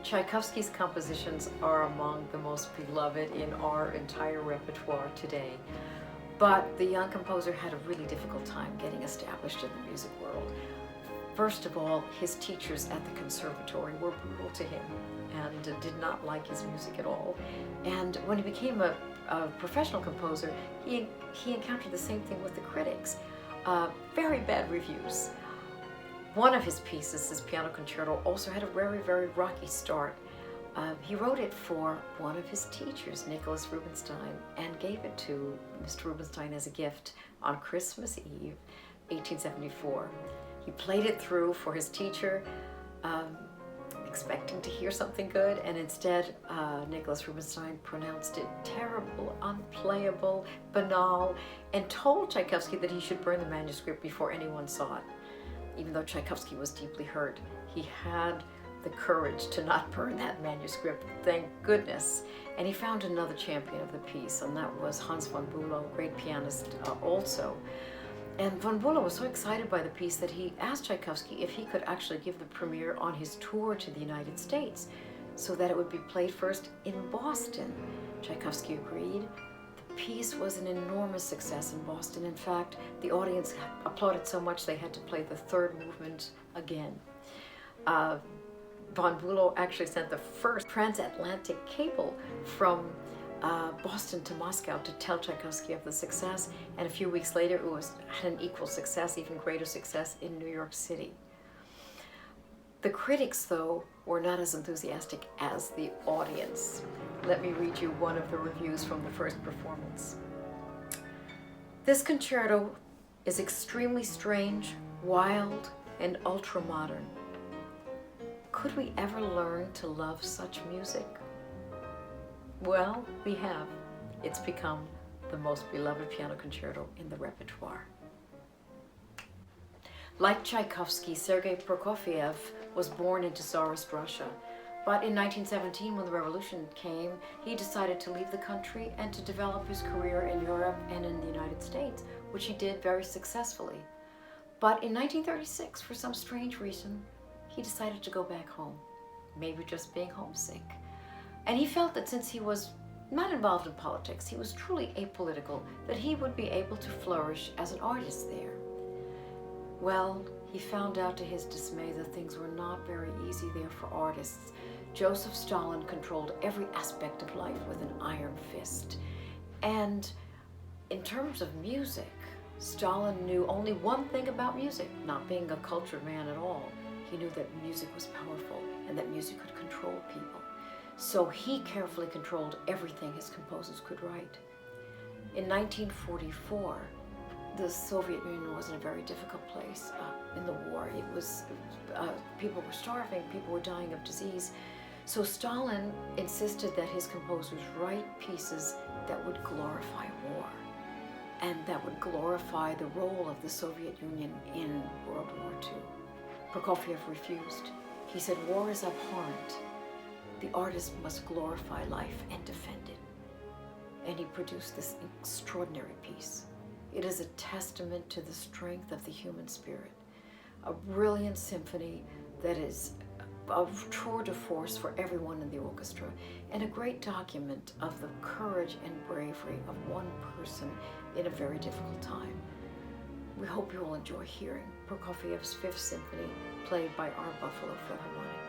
Tchaikovsky's compositions are among the most beloved in our entire repertoire today. But the young composer had a really difficult time getting established in the music world. First of all, his teachers at the conservatory were brutal to him and did not like his music at all. And when he became a professional composer, he encountered the same thing with the critics. Very bad reviews. One of his pieces, his piano concerto, also had a very, very rocky start. He wrote it for one of his teachers, Nicholas Rubinstein, and gave it to Mr. Rubinstein as a gift on Christmas Eve, 1874. He played it through for his teacher, expecting to hear something good, and instead Nicholas Rubinstein pronounced it terrible, unplayable, banal, and told Tchaikovsky that he should burn the manuscript before anyone saw it. Even though Tchaikovsky was deeply hurt, he had the courage to not burn that manuscript, thank goodness. And he found another champion of the piece, and that was Hans von Bülow, great pianist also. And von Bülow was so excited by the piece that he asked Tchaikovsky if he could actually give the premiere on his tour to the United States, so that it would be played first in Boston. Tchaikovsky agreed. The piece was an enormous success in Boston. In fact, the audience applauded so much they had to play the third movement again. Von Bülow actually sent the first transatlantic cable from Boston to Moscow to tell Tchaikovsky of the success, and a few weeks later it had an equal success, even greater success, in New York City. The critics, though, were not as enthusiastic as the audience. Let me read you one of the reviews from the first performance. This concerto is extremely strange, wild, and ultra-modern. Could we ever learn to love such music? Well, we have. It's become the most beloved piano concerto in the repertoire. Like Tchaikovsky, Sergei Prokofiev was born into Tsarist Russia. But in 1917, when the revolution came, he decided to leave the country and to develop his career in Europe and in the United States, which he did very successfully. But in 1936, for some strange reason, he decided to go back home, maybe just being homesick. And he felt that since he was not involved in politics, he was truly apolitical, that he would be able to flourish as an artist there. Well, he found out to his dismay that things were not very easy there for artists. Joseph Stalin controlled every aspect of life with an iron fist. And in terms of music, Stalin knew only one thing about music, not being a cultured man at all. He knew that music was powerful and that music could control people. So he carefully controlled everything his composers could write. In 1944, the Soviet Union was in a very difficult place in the war. It was, people were starving, people were dying of disease. So Stalin insisted that his composers write pieces that would glorify war and that would glorify the role of the Soviet Union in World War II. Prokofiev refused. He said, war is abhorrent. The artist must glorify life and defend it. And he produced this extraordinary piece. It is a testament to the strength of the human spirit, a brilliant symphony that is a tour de force for everyone in the orchestra, and a great document of the courage and bravery of one person in a very difficult time. We hope you will enjoy hearing Prokofiev's Fifth Symphony played by our Buffalo Philharmonic.